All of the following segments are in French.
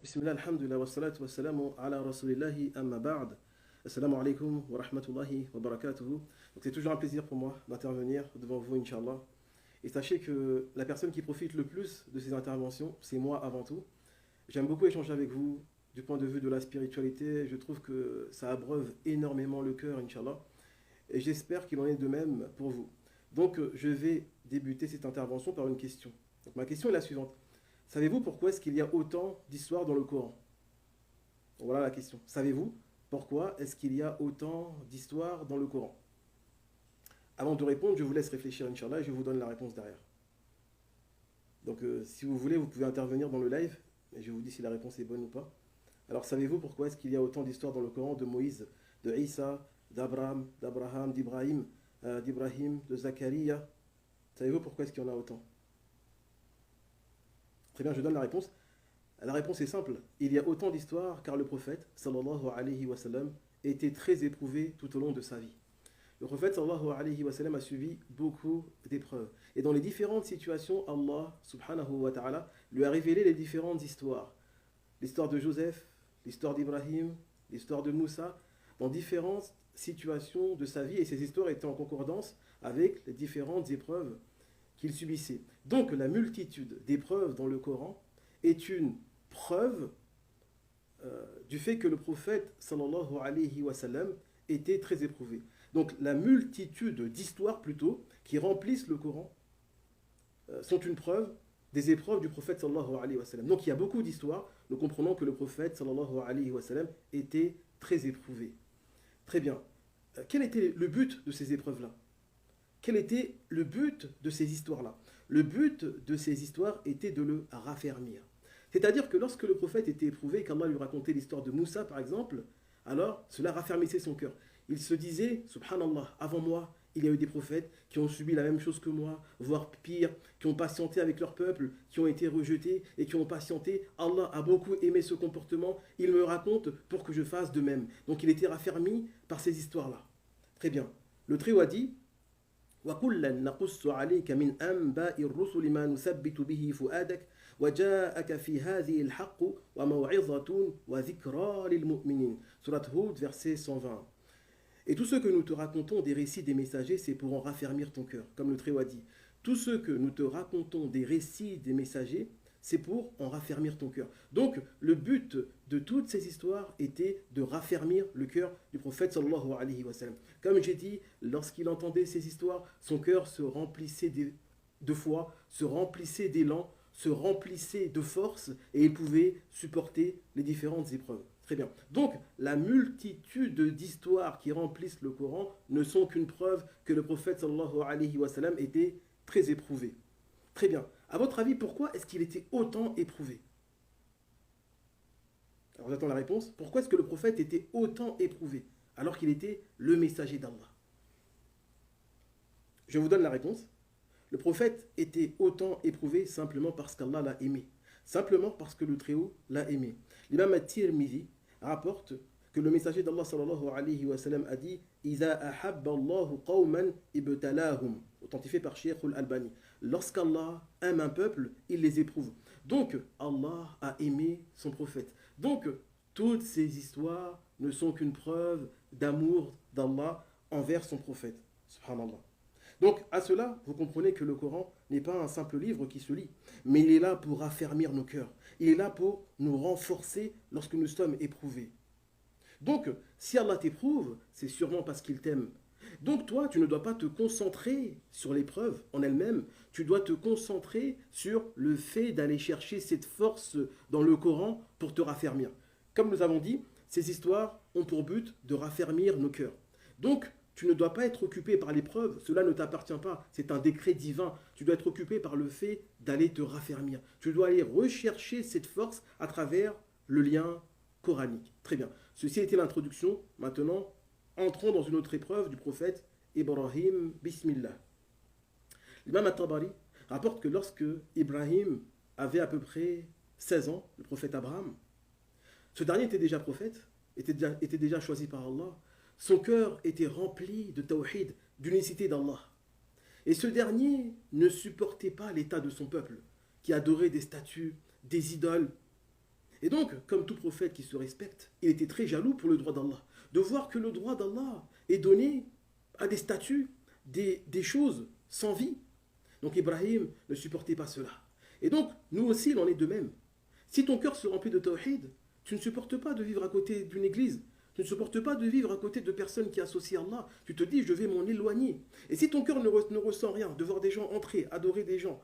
Bismillah, alhamdulillah, wa salatu wa salamu ala rasulillahi amma ba'd. Assalamu alaikum wa rahmatullahi wa barakatuhu. Donc c'est toujours un plaisir pour moi d'intervenir devant vous, Inch'Allah. Et sachez que la personne qui profite le plus de ces interventions, c'est moi avant tout. J'aime beaucoup échanger avec vous du point de vue de la spiritualité. Je trouve que ça abreuve énormément le cœur, Inch'Allah. Et j'espère qu'il en est de même pour vous. Donc je vais débuter cette intervention par une question. Donc, ma question est la suivante. Savez-vous pourquoi est-ce qu'il y a autant d'histoires dans le Coran? Voilà la question. Savez-vous pourquoi est-ce qu'il y a autant d'histoires dans le Coran? Avant de répondre, je vous laisse réfléchir, Inch'Allah, et je vous donne la réponse derrière. Donc, si vous voulez, vous pouvez intervenir dans le live, et je vous dis si la réponse est bonne ou pas. Alors, savez-vous pourquoi est-ce qu'il y a autant d'histoires dans le Coran de Moïse, de Isa, d'Abraham, d'Ibrahim, de Zacharia? Savez-vous pourquoi est-ce qu'il y en a autant? Très bien, je donne la réponse. La réponse est simple. Il y a autant d'histoires car le prophète, sallallahu alayhi wa sallam, était très éprouvé tout au long de sa vie. Le prophète, sallallahu alayhi wa sallam, a subi beaucoup d'épreuves. Et dans les différentes situations, Allah, subhanahu wa ta'ala, lui a révélé les différentes histoires. L'histoire de Joseph, l'histoire d'Ibrahim, l'histoire de Moussa, dans différentes situations de sa vie. Et ces histoires étaient en concordance avec les différentes épreuves qu'il subissait. Donc la multitude d'épreuves dans le Coran est une preuve du fait que le prophète sallallahu alayhi wa sallam était très éprouvé. Donc la multitude d'histoires plutôt qui remplissent le Coran sont une preuve des épreuves du prophète sallallahu alayhi wa sallam. Donc il y a beaucoup d'histoires, nous comprenons que le prophète sallallahu alayhi wa sallam était très éprouvé. Très bien. Quel était le but de ces épreuves-là? Quel était le but de ces histoires-là? Le but de ces histoires était de le raffermir. C'est-à-dire que lorsque le prophète était éprouvé, qu'Allah lui racontait l'histoire de Moussa par exemple, alors cela raffermissait son cœur. Il se disait, subhanallah, avant moi, il y a eu des prophètes qui ont subi la même chose que moi, voire pire, qui ont patienté avec leur peuple, qui ont été rejetés et qui ont patienté. Allah a beaucoup aimé ce comportement, il me raconte pour que je fasse de même. Donc il était raffermi par ces histoires-là. Très bien. Le Très-Haut a dit, وَكُلًّا نَقُصُّ عَلَيْكَ مِنْ أَنْبَاءِ الرُّسُلِ مَا نُثَبِّتُ بِهِ فُؤَادَكَ وَجَاءَكَ فِي هَذِهِ الْحَقُّ وَمَوْعِظَةٌ وَذِكْرَى لِلْمُؤْمِنِينَ. Surat Hud, verset 120. Et tout ce que nous te racontons des récits des messagers, c'est pour en raffermir ton cœur, comme le Très-Haut a dit. Tout ce que nous te racontons des récits des messagers, c'est pour en raffermir ton cœur. Donc, le but de toutes ces histoires était de raffermir le cœur du prophète sallallahu alayhi wa sallam. Comme j'ai dit, lorsqu'il entendait ces histoires, son cœur se remplissait de foi, se remplissait d'élan, se remplissait de force et il pouvait supporter les différentes épreuves. Très bien. Donc, la multitude d'histoires qui remplissent le Coran ne sont qu'une preuve que le prophète sallallahu alayhi wa sallam était très éprouvé. Très bien. À votre avis, pourquoi est-ce qu'il était autant éprouvé? Alors j'attends la réponse. Pourquoi est-ce que le prophète était autant éprouvé alors qu'il était le messager d'Allah? Je vous donne la réponse. Le prophète était autant éprouvé simplement parce qu'Allah l'a aimé. Simplement parce que le Très-Haut l'a aimé. L'imam At-Tirmidhi rapporte que le messager d'Allah sallallahu alayhi wa sallam a dit إِذَا أَحَبَّ اللَّهُ قَوْمًا إِبْتَلَاهُمْ, authentifié par Cheikh Al-Albani. Lorsqu'Allah aime un peuple, il les éprouve. Donc Allah a aimé son prophète. Donc toutes ces histoires ne sont qu'une preuve d'amour d'Allah envers son prophète. Subhanallah. Donc à cela, vous comprenez que le Coran n'est pas un simple livre qui se lit, mais il est là pour raffermir nos cœurs. Il est là pour nous renforcer lorsque nous sommes éprouvés. Donc, si Allah t'éprouve, c'est sûrement parce qu'il t'aime. Donc toi, tu ne dois pas te concentrer sur l'épreuve en elle-même, tu dois te concentrer sur le fait d'aller chercher cette force dans le Coran pour te raffermir. Comme nous avons dit, ces histoires ont pour but de raffermir nos cœurs. Donc, tu ne dois pas être occupé par l'épreuve, cela ne t'appartient pas, c'est un décret divin. Tu dois être occupé par le fait d'aller te raffermir. Tu dois aller rechercher cette force à travers le lien coranique. Très bien. Ceci a été l'introduction. Maintenant, entrons dans une autre épreuve du prophète Ibrahim Bismillah. L'imam At-Tabari rapporte que lorsque Ibrahim avait à peu près 16 ans, le prophète Abraham, ce dernier était déjà prophète, était déjà choisi par Allah. Son cœur était rempli de tawhid, d'unicité d'Allah. Et ce dernier ne supportait pas l'état de son peuple, qui adorait des statues, des idoles. Et donc, comme tout prophète qui se respecte, il était très jaloux pour le droit d'Allah. De voir que le droit d'Allah est donné à des statues, des choses sans vie. Donc Ibrahim ne supportait pas cela. Et donc, nous aussi, il en est de même. Si ton cœur se remplit de tawhid, tu ne supportes pas de vivre à côté d'une église. Tu ne supportes pas de vivre à côté de personnes qui associent Allah. Tu te dis, je vais m'en éloigner. Et si ton cœur ne ressent rien, de voir des gens entrer, adorer des gens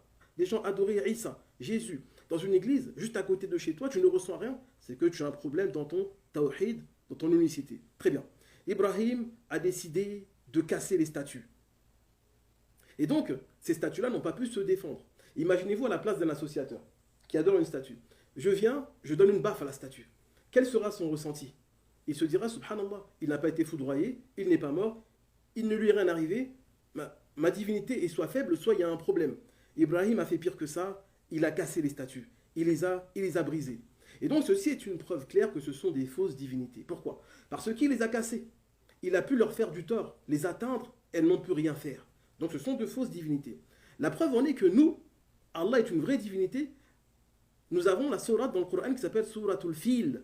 adorer Isa, Jésus, dans une église, juste à côté de chez toi, tu ne ressens rien, c'est que tu as un problème dans ton tawhid, dans ton unicité. Très bien. Ibrahim a décidé de casser les statues. Et donc, ces statues-là n'ont pas pu se défendre. Imaginez-vous à la place d'un associateur qui adore une statue. Je viens, je donne une baffe à la statue. Quel sera son ressenti? Il se dira, subhanallah, il n'a pas été foudroyé, il n'est pas mort, il ne lui est rien arrivé, ma divinité est soit faible, soit il y a un problème. Ibrahim a fait pire que ça, il a cassé les statues, il les a brisées. Et donc ceci est une preuve claire que ce sont des fausses divinités. Pourquoi? Parce qu'il les a cassées. Il a pu leur faire du tort, les atteindre, elles n'ont pu rien faire. Donc ce sont de fausses divinités. La preuve en est que nous, Allah est une vraie divinité. Nous avons la sourate dans le Coran qui s'appelle Suratul Fil.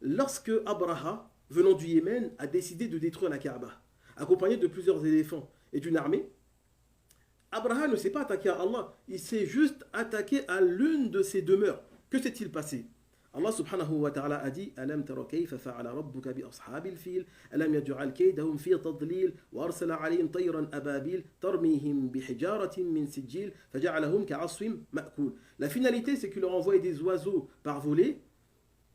Lorsque Abraha, venant du Yémen, a décidé de détruire la Kaaba, accompagné de plusieurs éléphants et d'une armée, Abraha ne s'est pas attaqué à Allah, il s'est juste attaqué à l'une de ses demeures. Que s'est-il passé? Allah subhanahu wa ta'ala a dit Alam tara kayfa fa'ala rabbuka bi ashabil fil alam yaj'al kaydahum fi tadlil wa arsala alayhim tayran ababil tarmihim bi hijaratin min sijil faja'alahum ka'asfin ma'kul. La finalité, c'est qu'il leur envoyait des oiseaux par volée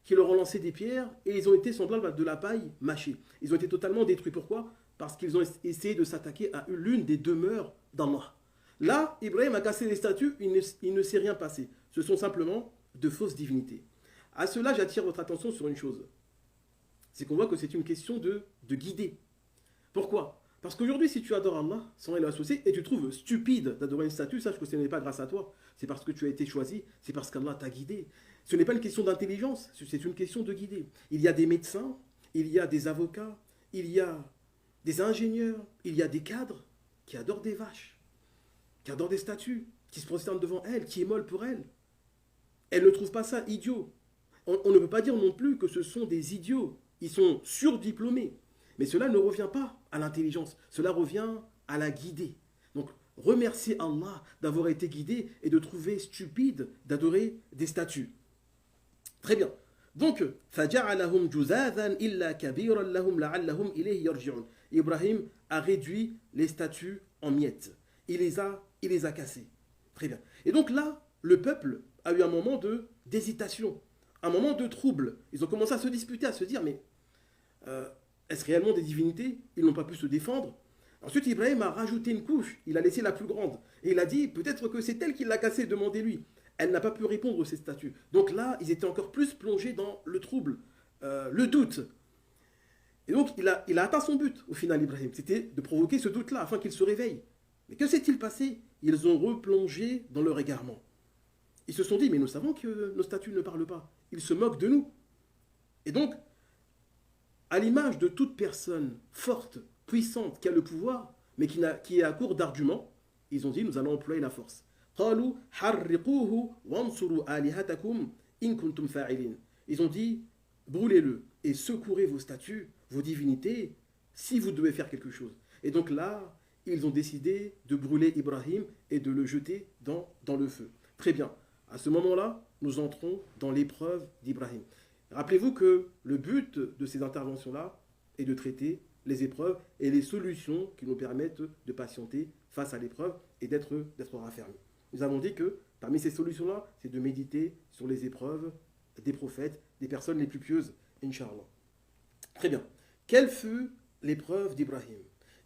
qui leur ont lancé des pierres et ils ont été semblables à de la paille mâchée. Ils ont été totalement détruits. Pourquoi? Parce qu'ils ont essayé de s'attaquer à l'une des demeures d'Allah. Là, Ibrahim a cassé les statues, il ne s'est rien passé. Ce sont simplement de fausses divinités. À cela, j'attire votre attention sur une chose. C'est qu'on voit que c'est une question de guider. Pourquoi? Parce qu'aujourd'hui, si tu adores Allah, sans aller l'associer, et tu trouves stupide d'adorer une statue, sache que ce n'est pas grâce à toi. C'est parce que tu as été choisi, c'est parce qu'Allah t'a guidé. Ce n'est pas une question d'intelligence, c'est une question de guider. Il y a des médecins, il y a des avocats, il y a des ingénieurs, il y a des cadres qui adorent des vaches, qui adorent des statues, qui se prosternent devant elles, qui émolent pour elles. Elles ne trouvent pas ça idiot. On ne peut pas dire non plus que ce sont des idiots. Ils sont surdiplômés. Mais cela ne revient pas à l'intelligence. Cela revient à la guider. Donc, remerciez Allah d'avoir été guidé et de trouver stupide d'adorer des statues. Très bien. Donc, فَجَعَلَهُمْ جُزَاذًا إِلَّا كَبِيرًا لَهُمْ لَعَلَّهُمْ إِلَيْهِ يَرْجِعُونَ. Ibrahim a réduit les statues en miettes. Il les a cassées. Très bien. Et donc là, le peuple a eu un moment d'hésitation, un moment de trouble. Ils ont commencé à se disputer, à se dire, mais est-ce réellement des divinités? Ils n'ont pas pu se défendre. Ensuite, Ibrahim a rajouté une couche. Il a laissé la plus grande. Et il a dit, peut-être que c'est elle qui l'a cassée, demandez-lui. Elle n'a pas pu répondre, ces statues. Donc là, ils étaient encore plus plongés dans le trouble, le doute. Et donc, il a atteint son but, au final, Ibrahim. C'était de provoquer ce doute-là, afin qu'il se réveille. Mais que s'est-il passé? Ils ont replongé dans leur égarement. Ils se sont dit, mais nous savons que nos statues ne parlent pas. Ils se moquent de nous. Et donc, à l'image de toute personne forte, puissante, qui a le pouvoir, mais qui est à court d'arguments, ils ont dit, nous allons employer la force. Ils ont dit, brûlez-le et secourez vos statues, vos divinités, si vous devez faire quelque chose. Et donc là, ils ont décidé de brûler Ibrahim et de le jeter dans le feu. Très bien. À ce moment-là, nous entrons dans l'épreuve d'Ibrahim. Rappelez-vous que le but de ces interventions-là est de traiter les épreuves et les solutions qui nous permettent de patienter face à l'épreuve et d'être raffermis. Nous avons dit que parmi ces solutions-là, c'est de méditer sur les épreuves des prophètes, des personnes les plus pieuses, Inch'Allah. Très bien. Quelle fut l'épreuve d'Ibrahim?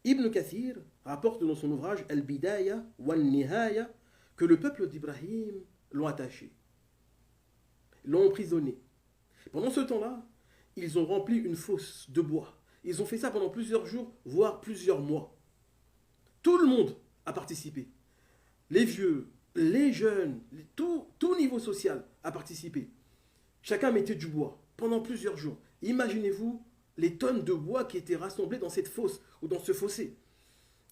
Ibn Kathir rapporte dans son ouvrage Al-Bidaya wal-Nihaya que le peuple d'Ibrahim l'ont attaché, l'ont emprisonné. Pendant ce temps-là, ils ont rempli une fosse de bois. Ils ont fait ça pendant plusieurs jours, voire plusieurs mois. Tout le monde a participé. Les vieux, les jeunes, tout niveau social a participé. Chacun mettait du bois pendant plusieurs jours. Imaginez-vous les tonnes de bois qui étaient rassemblées dans cette fosse ou dans ce fossé.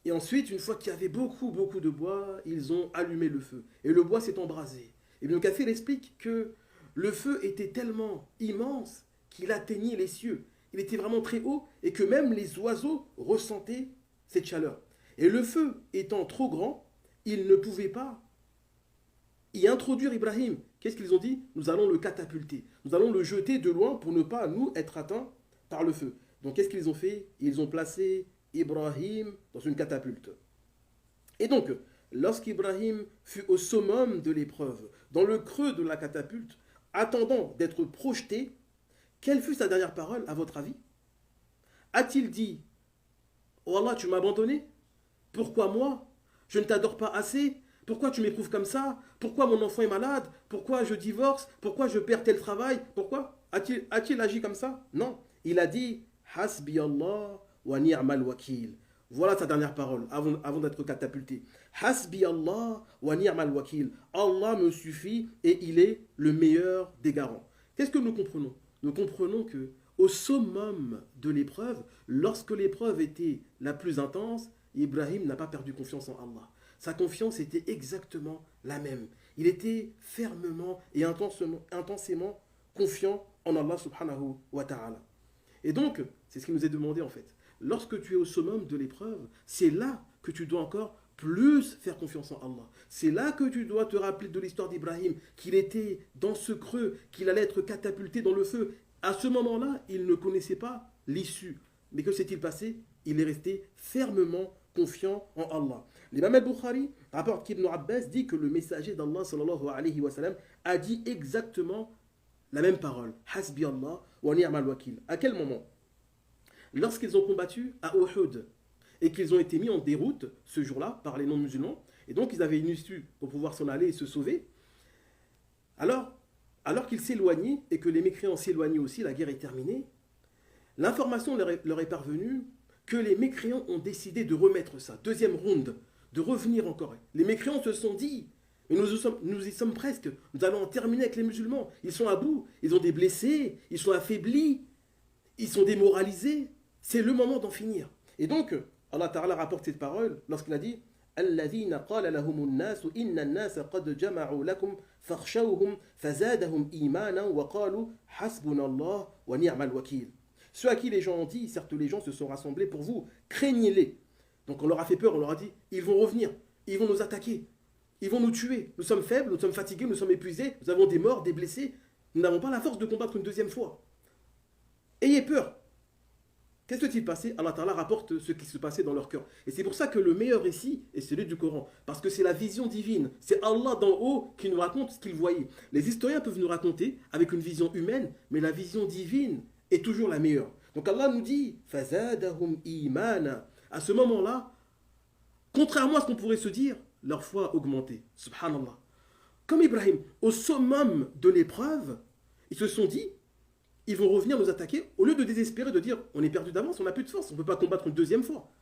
Et ensuite, une fois qu'il y avait beaucoup de bois, ils ont allumé le feu. Et le bois s'est embrasé. Et Ibn Kathir explique que le feu était tellement immense qu'il atteignait les cieux. Il était vraiment très haut et que même les oiseaux ressentaient cette chaleur. Et le feu étant trop grand, ils ne pouvaient pas y introduire Ibrahim. Qu'est-ce qu'ils ont dit? Nous allons le catapulter. Nous allons le jeter de loin pour ne pas, nous, être atteints par le feu. Donc, qu'est-ce qu'ils ont fait? Ils ont placé Ibrahim dans une catapulte. Et donc, lorsqu'Ibrahim fut au summum de l'épreuve, dans le creux de la catapulte, attendant d'être projeté, quelle fut sa dernière parole, à votre avis? A-t-il dit: Oh Allah, tu m'as abandonné? Pourquoi moi? Je ne t'adore pas assez? Pourquoi tu m'éprouves comme ça? Pourquoi mon enfant est malade? Pourquoi je divorce? Pourquoi je perds tel travail? Pourquoi? A-t-il agi comme ça? Non. Il a dit: Hasbi Allah wa ni'mal wakil. Voilà sa dernière parole avant d'être catapulté. Hasbi Allah wa ni'mal wakil. Allah me suffit et il est le meilleur des garants. Qu'est-ce que nous comprenons? Nous comprenons que au summum de l'épreuve, lorsque l'épreuve était la plus intense, Ibrahim n'a pas perdu confiance en Allah. Sa confiance était exactement la même. Il était fermement et intensément confiant en Allah subhanahu wa ta'ala. Et donc, c'est ce qui nous est demandé en fait. Lorsque tu es au summum de l'épreuve, c'est là que tu dois encore plus faire confiance en Allah. C'est là que tu dois te rappeler de l'histoire d'Ibrahim, qu'il était dans ce creux, qu'il allait être catapulté dans le feu. À ce moment-là, il ne connaissait pas l'issue. Mais que s'est-il passé? Il est resté fermement confiant en Allah. L'imam al-Bukhari rapporte qu'Ibn Abbas dit que le messager d'Allah sallallahu alayhi wa sallam a dit exactement la même parole. Hasbi Allah wa ni'mal wakil. À quel moment? Lorsqu'ils ont combattu à Uhud et qu'ils ont été mis en déroute ce jour-là par les non-musulmans, et donc ils avaient une issue pour pouvoir s'en aller et se sauver, alors qu'ils s'éloignaient et que les mécréants s'éloignaient aussi, la guerre est terminée, l'information leur est parvenue que les mécréants ont décidé de remettre ça, deuxième ronde, de revenir encore. Les mécréants se sont dit: mais nous y sommes presque, nous allons en terminer avec les musulmans. Ils sont à bout, ils ont des blessés, ils sont affaiblis, ils sont démoralisés. C'est le moment d'en finir. Et donc, Allah Ta'ala rapporte cette parole lorsqu'il a dit: الذين قال لهم الناس إن الناس قد جمعوا لكم فاخشوهم فزادهم إيمانا وقالوا حسبنا الله ونعم الوكيل. Ceux à qui les gens ont dit, certes les gens se sont rassemblés pour vous, craignez-les. Donc on leur a fait peur, on leur a dit: ils vont revenir, ils vont nous attaquer, ils vont nous tuer. Nous sommes faibles, nous sommes fatigués, nous sommes épuisés, nous avons des morts, des blessés. Nous n'avons pas la force de combattre une deuxième fois. Ayez peur. Qu'est-ce qui s'est passé? Allah Ta'ala rapporte ce qui se passait dans leur cœur. Et c'est pour ça que le meilleur récit est celui du Coran. Parce que c'est la vision divine. C'est Allah d'en haut qui nous raconte ce qu'il voyait. Les historiens peuvent nous raconter avec une vision humaine, mais la vision divine est toujours la meilleure. Donc Allah nous dit: Fazadahum imana. À ce moment-là, contrairement à ce qu'on pourrait se dire, leur foi a augmenté. Subhanallah. Comme Ibrahim, au summum de l'épreuve, ils se sont dit: ils vont revenir nous attaquer, au lieu de désespérer, de dire: on est perdu d'avance, on n'a plus de force, on ne peut pas combattre une deuxième fois.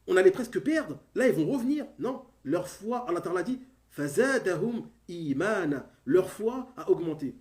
On allait presque perdre, là ils vont revenir. Non, leur foi, Allah Ta'ala dit: Fazadahum imana. Leur foi a augmenté.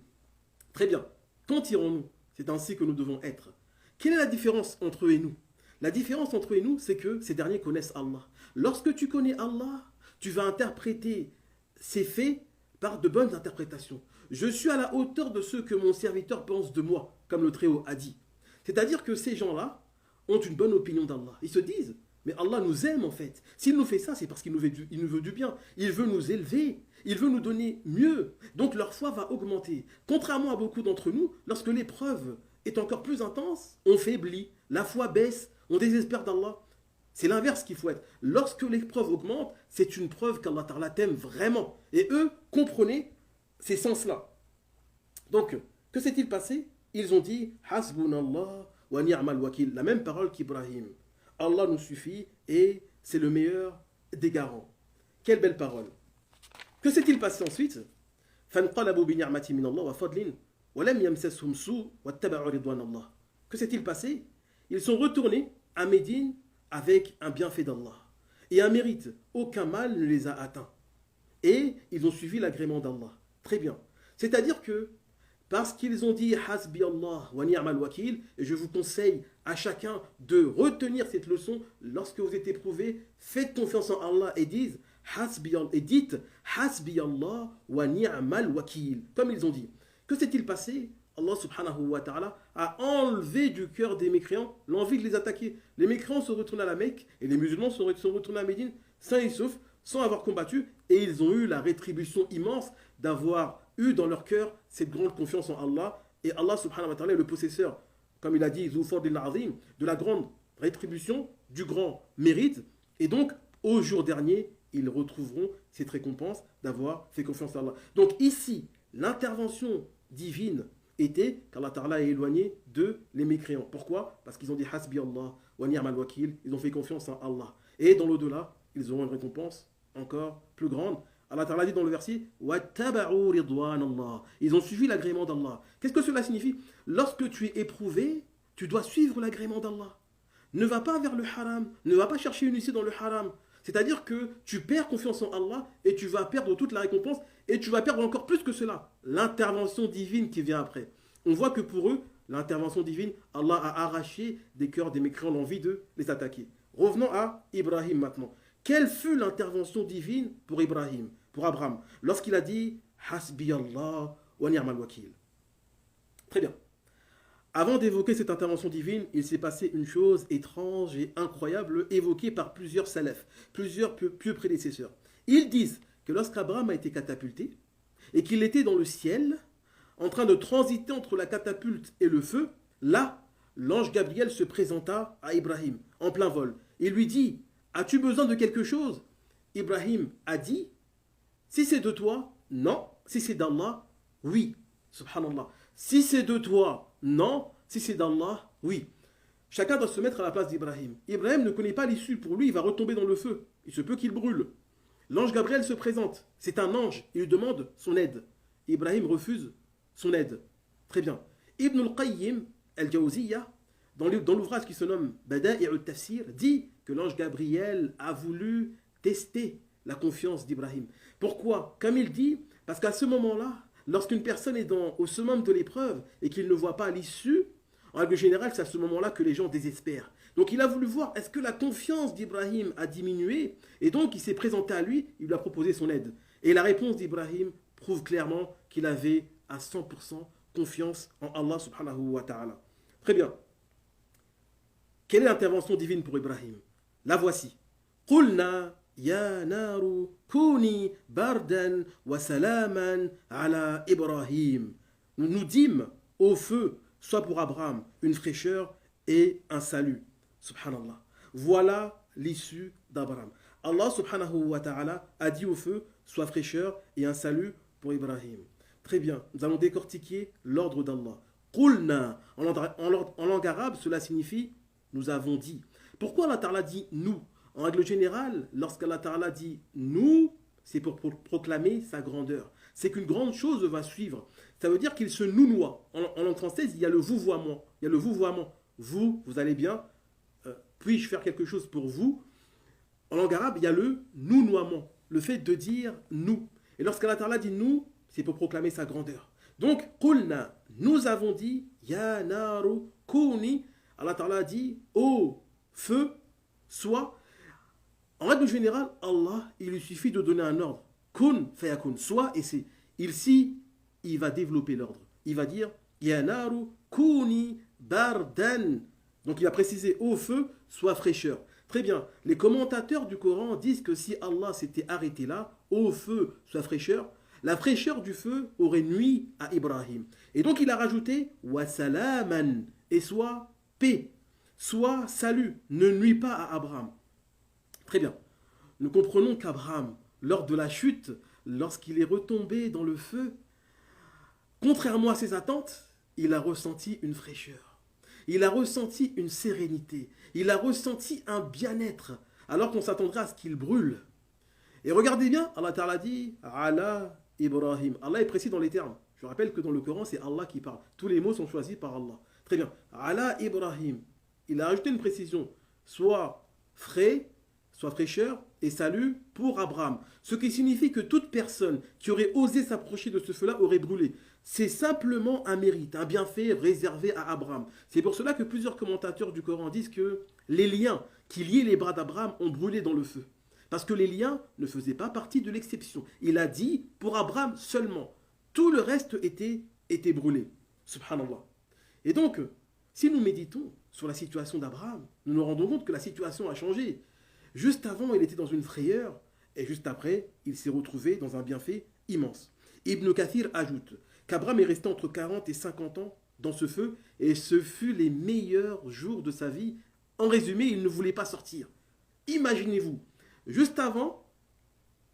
Très bien. Quand irons-nous? C'est ainsi que nous devons être. Quelle est la différence entre eux et nous? La différence entre eux et nous, c'est que ces derniers connaissent Allah. Lorsque tu connais Allah, tu vas interpréter ces faits par de bonnes interprétations. Je suis à la hauteur de ce que mon serviteur pense de moi, comme le Très-Haut a dit. C'est-à-dire que ces gens-là ont une bonne opinion d'Allah. Ils se disent: mais Allah nous aime en fait. S'il nous fait ça, c'est parce qu'il nous veut du bien. Il veut nous élever. Il veut nous donner mieux. Donc leur foi va augmenter. Contrairement à beaucoup d'entre nous, lorsque l'épreuve est encore plus intense, on faiblit, la foi baisse, on désespère d'Allah. C'est l'inverse qu'il faut être. Lorsque l'épreuve augmente, c'est une preuve qu'Allah Ta'ala t'aime vraiment. Et eux, comprenez ces sens-là. Donc, que s'est-il passé? Ils ont dit: Hasbunallah wa ni'mal wakil. La même parole qu'Ibrahim. Allah nous suffit et c'est le meilleur des garants. Quelle belle parole. Que s'est-il passé ensuite? فانقلبوا بنعمة من الله وفضل ولم يمسسهم سوء واتبعوا رضوان الله. Que s'est-il passé? Ils sont retournés à Médine avec un bienfait d'Allah et un mérite. Aucun mal ne les a atteints. Et ils ont suivi l'agrément d'Allah. Très bien. C'est-à-dire que parce qu'ils ont dit Hasbi Allah wa ni'mal wakil, et je vous conseille à chacun de retenir cette leçon lorsque vous êtes éprouvé, faites confiance en Allah et dites et dites Hasbi Allah wa ni'mal wakil. Comme ils ont dit. Que s'est-il passé? Allah subhanahu wa ta'ala a enlevé du cœur des mécréants l'envie de les attaquer. Les mécréants se retournent à la Mecque et les musulmans sont retournés à Médine sains et saufs, sans avoir combattu, et ils ont eu la rétribution immense d'avoir eu dans leur cœur cette grande confiance en Allah. Et Allah subhanahu wa ta'ala est le possesseur, comme il a dit, de la grande rétribution, du grand mérite. Et donc, au jour dernier, ils retrouveront cette récompense d'avoir fait confiance à Allah. Donc ici, l'intervention divine était qu'Allah Ta'ala est éloigné de les mécréants. Pourquoi? Parce qu'ils ont dit Hasbi Allah wa ni'mal wakil, ils ont fait confiance en Allah. Et dans l'au-delà, ils auront une récompense encore plus grande. Allah Ta'ala dit dans le verset Wattaba'u ridwan Allah. Ils ont suivi l'agrément d'Allah. Qu'est-ce que cela signifie? Lorsque tu es éprouvé, tu dois suivre l'agrément d'Allah. Ne va pas vers le haram, ne va pas chercher une issue dans le haram. C'est-à-dire que tu perds confiance en Allah et tu vas perdre toute la récompense et tu vas perdre encore plus que cela, l'intervention divine qui vient après. On voit que pour eux, l'intervention divine, Allah a arraché des cœurs des mécréants l'envie de les attaquer. Revenons à Ibrahim maintenant. Quelle fut l'intervention divine pour Ibrahim, pour Abraham, lorsqu'il a dit Hasbi Allah wa ni'mal wakil? Très bien. Avant d'évoquer cette intervention divine, il s'est passé une chose étrange et incroyable évoquée par plusieurs salafs, plusieurs pieux prédécesseurs. Ils disent que lorsqu'Abraham a été catapulté et qu'il était dans le ciel, en train de transiter entre la catapulte et le feu, là, l'ange Gabriel se présenta à Ibrahim en plein vol. Il lui dit « As-tu besoin de quelque chose ?» Ibrahim a dit « Si c'est de toi, non. Si c'est d'Allah, oui. » Subhanallah. Si c'est de toi, non. Si c'est d'Allah, oui. Chacun doit se mettre à la place d'Ibrahim. Ibrahim ne connaît pas l'issue. Pour lui, il va retomber dans le feu. Il se peut qu'il brûle. L'ange Gabriel se présente. C'est un ange. Il lui demande son aide. Ibrahim refuse son aide. Très bien. Ibn al-Qayyim al-Jawziyya, dans l'ouvrage qui se nomme Bada'i' al-Tafsir, dit que l'ange Gabriel a voulu tester la confiance d'Ibrahim. Pourquoi? Comme il dit, parce qu'à ce moment-là, lorsqu'une personne est au summum de l'épreuve et qu'il ne voit pas l'issue, en règle générale, c'est à ce moment-là que les gens désespèrent. Donc il a voulu voir, est-ce que la confiance d'Ibrahim a diminué? Et donc il s'est présenté à lui, il lui a proposé son aide. Et la réponse d'Ibrahim prouve clairement qu'il avait à 100% confiance en Allah subhanahu wa ta'ala. Très bien. Quelle est l'intervention divine pour Ibrahim? La voici. Qulna ya naru kuni bardan wa salaman ala Ibrahim. Nous dîmes au feu, soit pour Abraham, une fraîcheur et un salut. Subhanallah. Voilà l'issue d'Abraham. Allah subhanahu wa ta'ala a dit au feu, soit fraîcheur et un salut pour Ibrahim. Très bien, nous allons décortiquer l'ordre d'Allah. Qulna, en langue arabe, cela signifie nous avons dit. Pourquoi Allah Ta'ala dit nous? En règle générale, lorsqu'Allah Ta'ala dit nous, c'est pour proclamer sa grandeur. C'est qu'une grande chose va suivre. Ça veut dire qu'il se nounoie. En langue française, il y a le vouvoiement. Il y a le vouvoiement. Vous allez bien. Puis-je faire quelque chose pour vous? En langue arabe, il y a le nounoiement. Le fait de dire nous. Et lorsqu'Allah Ta'ala dit nous, c'est pour proclamer sa grandeur. Donc, qulna, nous avons dit, ya naru kuni. Allah Ta'ala dit, ô feu, soit. En règle générale, Allah, il lui suffit de donner un ordre. Kun fayakun, soit et c'est. Ici, il va développer l'ordre. Il va dire, ya naru kuni bardan. Donc il a précisé, ô feu, soit fraîcheur. Très bien. Les commentateurs du Coran disent que si Allah s'était arrêté là, ô feu, soit fraîcheur, la fraîcheur du feu aurait nui à Ibrahim. Et donc il a rajouté wa salaman, et soit paix, soit salut, ne nuit pas à Abraham. Très bien. Nous comprenons qu'Abraham, lors de la chute, lorsqu'il est retombé dans le feu, contrairement à ses attentes, il a ressenti une fraîcheur. Il a ressenti une sérénité. Il a ressenti un bien-être, alors qu'on s'attendrait à ce qu'il brûle. Et regardez bien, Allah Ta'ala dit « Ala Ibrahim ». Allah est précis dans les termes. Je rappelle que dans le Coran, c'est Allah qui parle. Tous les mots sont choisis par Allah. Très bien. « Ala Ibrahim ». Il a ajouté une précision. Soit frais, soit fraîcheur et salut pour Abraham. Ce qui signifie que toute personne qui aurait osé s'approcher de ce feu-là aurait brûlé. C'est simplement un mérite, un bienfait réservé à Abraham. C'est pour cela que plusieurs commentateurs du Coran disent que les liens qui liaient les bras d'Abraham ont brûlé dans le feu. Parce que les liens ne faisaient pas partie de l'exception. Il a dit pour Abraham seulement. Tout le reste était brûlé. Subhanallah. Et donc, si nous méditons sur la situation d'Abraham, nous nous rendons compte que la situation a changé. Juste avant, il était dans une frayeur, et juste après, il s'est retrouvé dans un bienfait immense. Ibn Kathir ajoute qu'Abraham est resté entre 40 et 50 ans dans ce feu, et ce fut les meilleurs jours de sa vie. En résumé, il ne voulait pas sortir. Imaginez-vous, juste avant,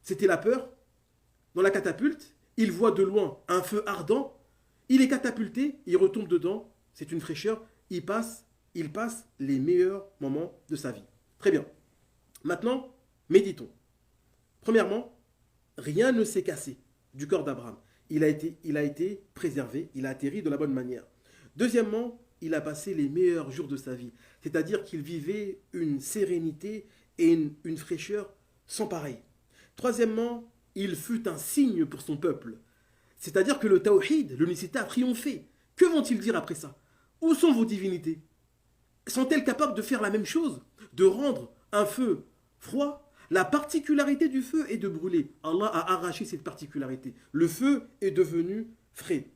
c'était la peur. Dans la catapulte, il voit de loin un feu ardent, il est catapulté, il retombe dedans, c'est une fraîcheur, il passe les meilleurs moments de sa vie. Très bien. Maintenant, méditons. Premièrement, rien ne s'est cassé du corps d'Abraham. Il a été préservé, il a atterri de la bonne manière. Deuxièmement, il a passé les meilleurs jours de sa vie. C'est-à-dire qu'il vivait une sérénité et une fraîcheur sans pareil. Troisièmement, il fut un signe pour son peuple. C'est-à-dire que le tawhid, l'unicité, a triomphé. Que vont-ils dire après ça? Où sont vos divinités? Sont-elles capables de faire la même chose? De rendre un feu froid? La particularité du feu est de brûler. Allah a arraché cette particularité. Le feu est devenu frais.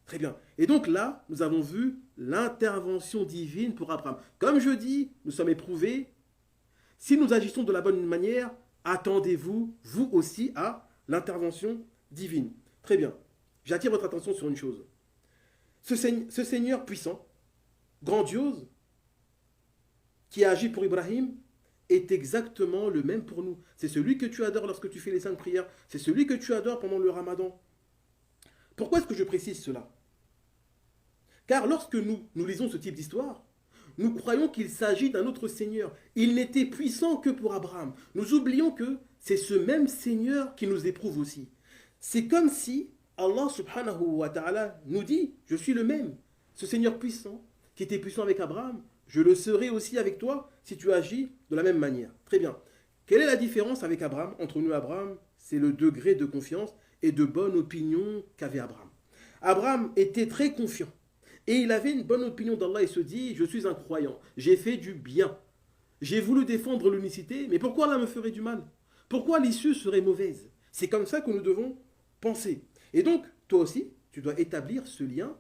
Très bien. Et donc là, nous avons vu l'intervention divine pour Abraham. Comme je dis, nous sommes éprouvés. Si nous agissons de la bonne manière, attendez-vous, vous aussi, à l'intervention divine. Très bien. J'attire votre attention sur une chose. Ce Seigneur puissant, grandiose, qui a agi pour Ibrahim, est exactement le même pour nous. C'est celui que tu adores lorsque tu fais les 5 prières. C'est celui que tu adores pendant le Ramadan. Pourquoi est-ce que je précise cela? Car lorsque nous lisons ce type d'histoire, nous croyons qu'il s'agit d'un autre Seigneur. Il n'était puissant que pour Abraham. Nous oublions que c'est ce même Seigneur qui nous éprouve aussi. C'est comme si Allah subhanahu wa ta'ala nous dit, je suis le même. Ce Seigneur puissant, qui était puissant avec Abraham, je le serai aussi avec toi si tu agis de la même manière. Très bien. Quelle est la différence avec Abraham? Entre nous et Abraham, c'est le degré de confiance et de bonne opinion qu'avait Abraham. Abraham était très confiant. Et il avait une bonne opinion d'Allah et se dit, je suis un croyant, j'ai fait du bien. J'ai voulu défendre l'unicité, mais pourquoi Allah me ferait du mal? Pourquoi l'issue serait mauvaise? C'est comme ça que nous devons penser. Et donc, toi aussi, tu dois établir ce lien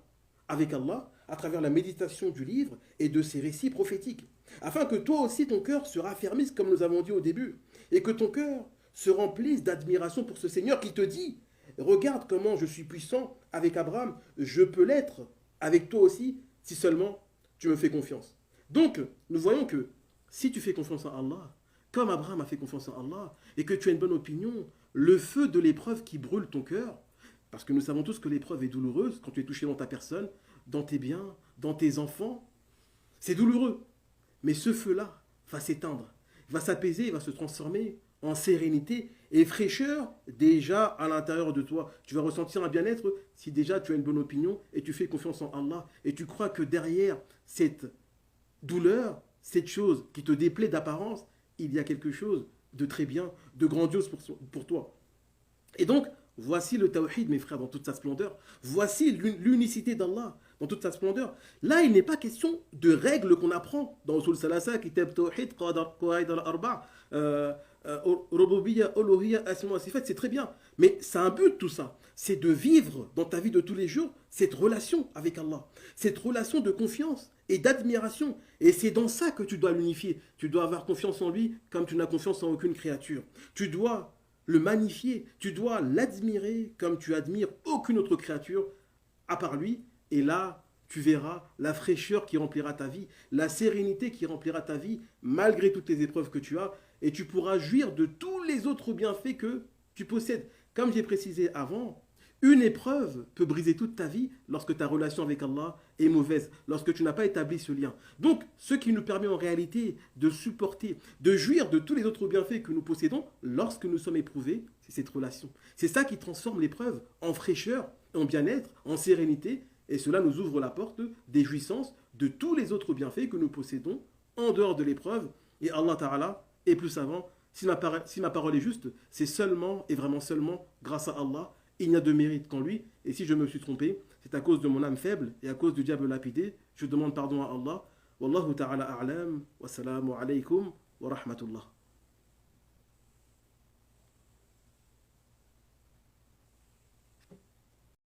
avec Allah à travers la méditation du livre et de ses récits prophétiques, afin que toi aussi ton cœur se raffermisse comme nous avons dit au début, et que ton cœur se remplisse d'admiration pour ce Seigneur qui te dit, regarde comment je suis puissant avec Abraham, je peux l'être avec toi aussi si seulement tu me fais confiance. Donc, nous voyons que si tu fais confiance en Allah, comme Abraham a fait confiance en Allah, et que tu as une bonne opinion, le feu de l'épreuve qui brûle ton cœur, parce que nous savons tous que l'épreuve est douloureuse quand tu es touché dans ta personne, dans tes biens, dans tes enfants, c'est douloureux. Mais ce feu-là va s'éteindre, il va s'apaiser, il va se transformer en sérénité et fraîcheur déjà à l'intérieur de toi. Tu vas ressentir un bien-être si déjà tu as une bonne opinion et tu fais confiance en Allah et tu crois que derrière cette douleur, cette chose qui te déplaît d'apparence, il y a quelque chose de très bien, de grandiose pour toi. Et donc, voici le tawhid, mes frères, dans toute sa splendeur. Voici l'unicité d'Allah dans toute sa splendeur. Là, il n'est pas question de règles qu'on apprend dans Usul Salasa, Kitab Tawhid, Qawaid al-Arba', Rububiyya, Uluhiyya, Asma wa Sifat, c'est très bien. Mais c'est un but tout ça. C'est de vivre dans ta vie de tous les jours cette relation avec Allah. Cette relation de confiance et d'admiration. Et c'est dans ça que tu dois l'unifier. Tu dois avoir confiance en lui comme tu n'as confiance en aucune créature. Tu dois le magnifier. Tu dois l'admirer comme tu admires aucune autre créature à part lui. Et là, tu verras la fraîcheur qui remplira ta vie, la sérénité qui remplira ta vie, malgré toutes les épreuves que tu as. Et tu pourras jouir de tous les autres bienfaits que tu possèdes. Comme j'ai précisé avant, une épreuve peut briser toute ta vie lorsque ta relation avec Allah est mauvaise, lorsque tu n'as pas établi ce lien. Donc, ce qui nous permet en réalité de supporter, de jouir de tous les autres bienfaits que nous possédons lorsque nous sommes éprouvés, c'est cette relation. C'est ça qui transforme l'épreuve en fraîcheur, en bien-être, en sérénité. Et cela nous ouvre la porte des jouissances de tous les autres bienfaits que nous possédons en dehors de l'épreuve. Et Allah Ta'ala est plus savant. Si ma parole est juste, c'est seulement et vraiment seulement grâce à Allah. Il n'y a de mérite qu'en lui. Et si je me suis trompé, c'est à cause de mon âme faible et à cause du diable lapidé. Je demande pardon à Allah. Wallahu ta'ala a'lam. Wassalamu alaykum wa rahmatullah.